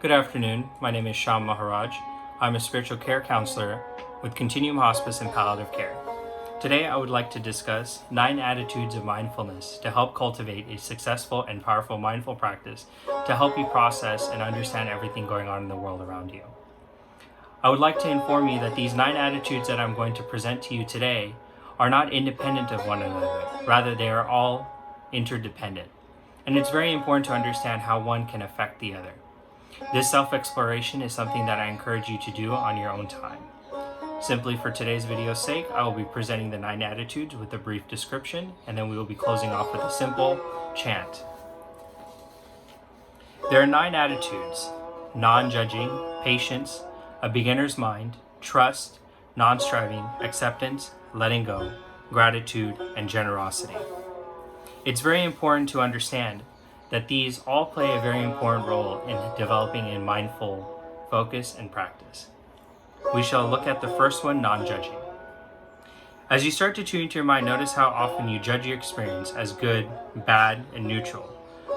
Good afternoon. My name is Sham Maharaj. I'm a spiritual care counselor with Continuum Hospice and Palliative Care. Today, I would like to discuss 9 attitudes of mindfulness to help cultivate a successful and powerful mindful practice to help you process and understand everything going on in the world around you. I would like to inform you that these 9 attitudes that I'm going to present to you today are not independent of one another. Rather, they are all interdependent. And it's very important to understand how one can affect the other. This self-exploration is something that I encourage you to do on your own time. Simply for today's video's sake, I will be presenting the 9 attitudes with a brief description, and then we will be closing off with a simple chant. There are 9 attitudes: non-judging, patience, a beginner's mind, trust, non-striving, acceptance, letting go, gratitude, and generosity. It's very important to understand that these all play a very important role in developing a mindful focus and practice. We shall look at the first one, non-judging. As you start to tune into your mind, notice how often you judge your experience as good, bad, and neutral.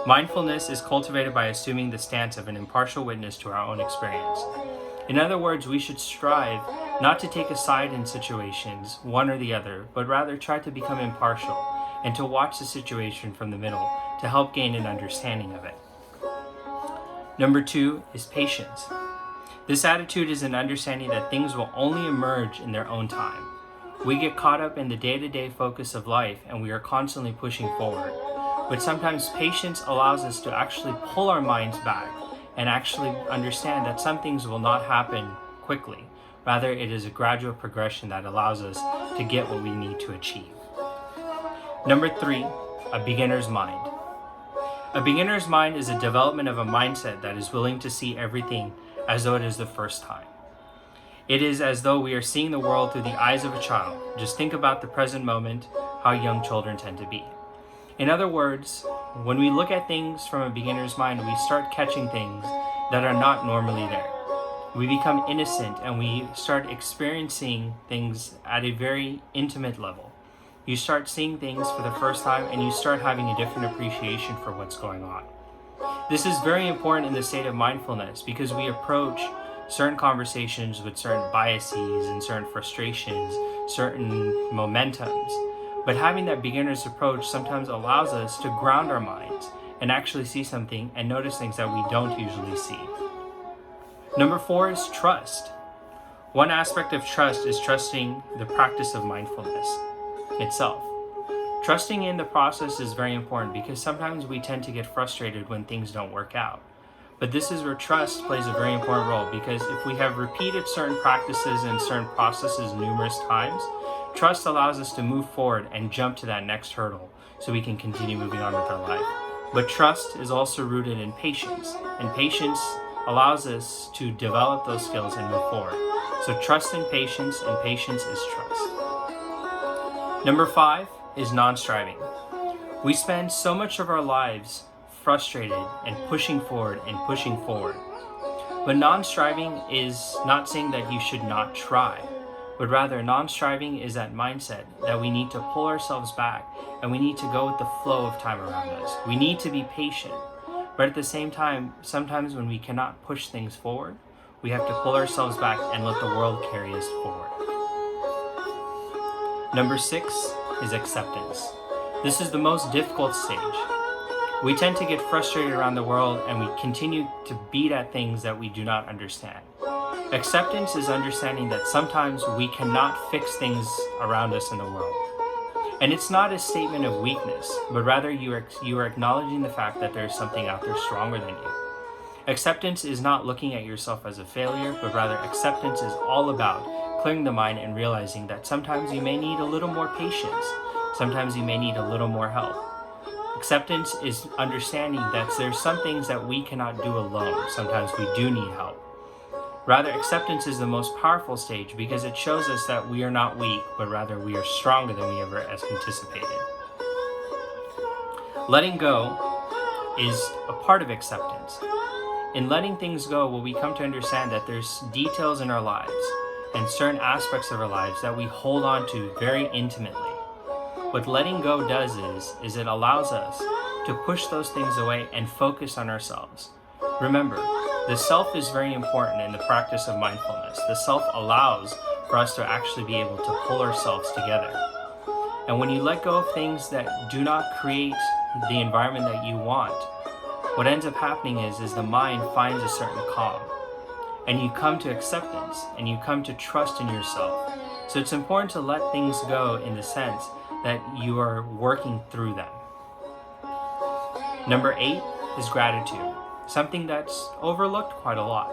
Mindfulness is cultivated by assuming the stance of an impartial witness to our own experience. In other words, we should strive not to take a side in situations, one or the other, but rather try to become impartial and to watch the situation from the middle to help gain an understanding of it. Number 2 is patience. This attitude is an understanding that things will only emerge in their own time. We get caught up in the day-to-day focus of life and we are constantly pushing forward. But sometimes patience allows us to actually pull our minds back and actually understand that some things will not happen quickly. Rather, it is a gradual progression that allows us to get what we need to achieve. Number 3, a beginner's mind. A beginner's mind is a development of a mindset that is willing to see everything as though it is the first time. It is as though we are seeing the world through the eyes of a child. Just think about the present moment, how young children tend to be. In other words, when we look at things from a beginner's mind, we start catching things that are not normally there. We become innocent and we start experiencing things at a very intimate level. You start seeing things for the first time and you start having a different appreciation for what's going on. This is very important in the state of mindfulness because we approach certain conversations with certain biases and certain frustrations, certain momentums. But having that beginner's approach sometimes allows us to ground our minds and actually see something and notice things that we don't usually see. Number 4 is trust. One aspect of trust is trusting the practice of mindfulness itself. Trusting in the process is very important because sometimes we tend to get frustrated when things don't work out. But this is where trust plays a very important role because if we have repeated certain practices and certain processes numerous times, trust allows us to move forward and jump to that next hurdle so we can continue moving on with our life. But trust is also rooted in patience, and patience allows us to develop those skills and move forward. So trust and patience is trust. Number 5 is non-striving. We spend so much of our lives frustrated and pushing forward. But non-striving is not saying that you should not try, but rather non-striving is that mindset that we need to pull ourselves back and we need to go with the flow of time around us. We need to be patient, but at the same time, sometimes when we cannot push things forward, we have to pull ourselves back and let the world carry us forward. Number 6 is acceptance. This is the most difficult stage. We tend to get frustrated around the world and we continue to beat at things that we do not understand. Acceptance is understanding that sometimes we cannot fix things around us in the world. And it's not a statement of weakness, but rather you are acknowledging the fact that there's something out there stronger than you. Acceptance is not looking at yourself as a failure, but rather acceptance is all about clearing the mind and realizing that sometimes you may need a little more patience. Sometimes you may need a little more help. Acceptance is understanding that there's some things that we cannot do alone. Sometimes we do need help. Rather, acceptance is the most powerful stage because it shows us that we are not weak, but rather we are stronger than we ever anticipated. Letting go is a part of acceptance. In letting things go, we come to understand that there's details in our lives and certain aspects of our lives that we hold on to very intimately. What letting go does is it allows us to push those things away and focus on ourselves. Remember, The self is very important in the practice of mindfulness. The self allows for us to actually be able to pull ourselves together. And when you let go of things that do not create the environment that you want, what ends up happening is the mind finds a certain calm. And you come to acceptance, and you come to trust in yourself. So it's important to let things go in the sense that you are working through them. Number 8 is gratitude, something that's overlooked quite a lot.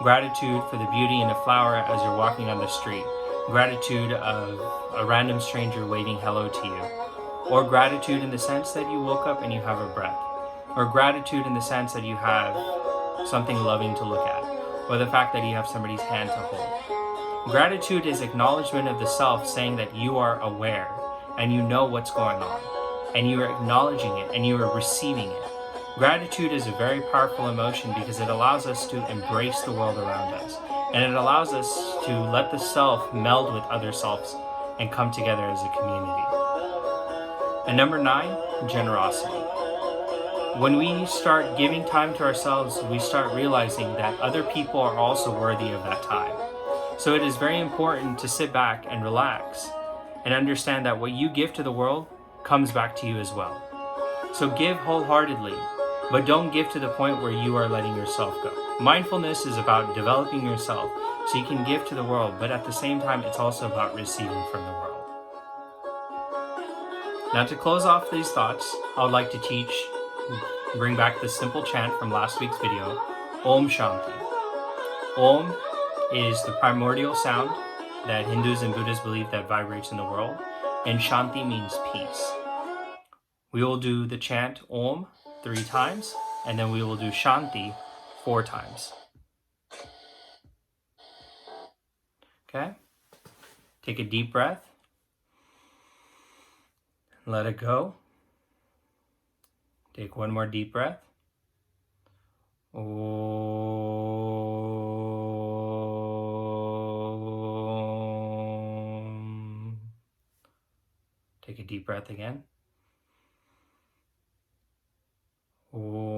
Gratitude for the beauty in a flower as you're walking on the street. Gratitude of a random stranger waving hello to you. Or gratitude in the sense that you woke up and you have a breath. Or gratitude in the sense that you have something loving to look at. Or the fact that you have somebody's hand to hold. Gratitude is acknowledgement of the self, saying that you are aware and you know what's going on. And you are acknowledging it and you are receiving it. Gratitude is a very powerful emotion because it allows us to embrace the world around us. And it allows us to let the self meld with other selves and come together as a community. And number 9, generosity. When we start giving time to ourselves, we start realizing that other people are also worthy of that time. So it is very important to sit back and relax and understand that what you give to the world comes back to you as well. So give wholeheartedly, but don't give to the point where you are letting yourself go. Mindfulness is about developing yourself so you can give to the world, but at the same time, it's also about receiving from the world. Now, to close off these thoughts, I would like to bring back the simple chant from last week's video, Om Shanti. Om is the primordial sound that Hindus and Buddhists believe that vibrates in the world, and Shanti means peace. We will do the chant Om 3 times, and then we will do Shanti 4 times. Okay? Take a deep breath. Let it go. Take one more deep breath. Om. Take a deep breath again. Om.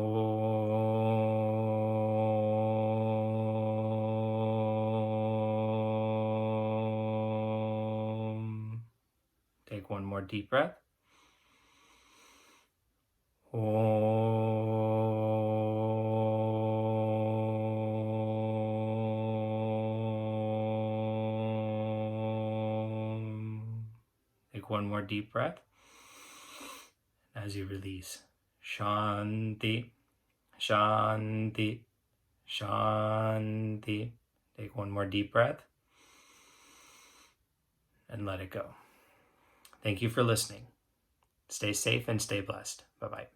Take one more deep breath. Om. Take one more deep breath. As you release, Shanti, Shanti, Shanti. Take one more deep breath and let it go. Thank you for listening. Stay safe and stay blessed. Bye-bye.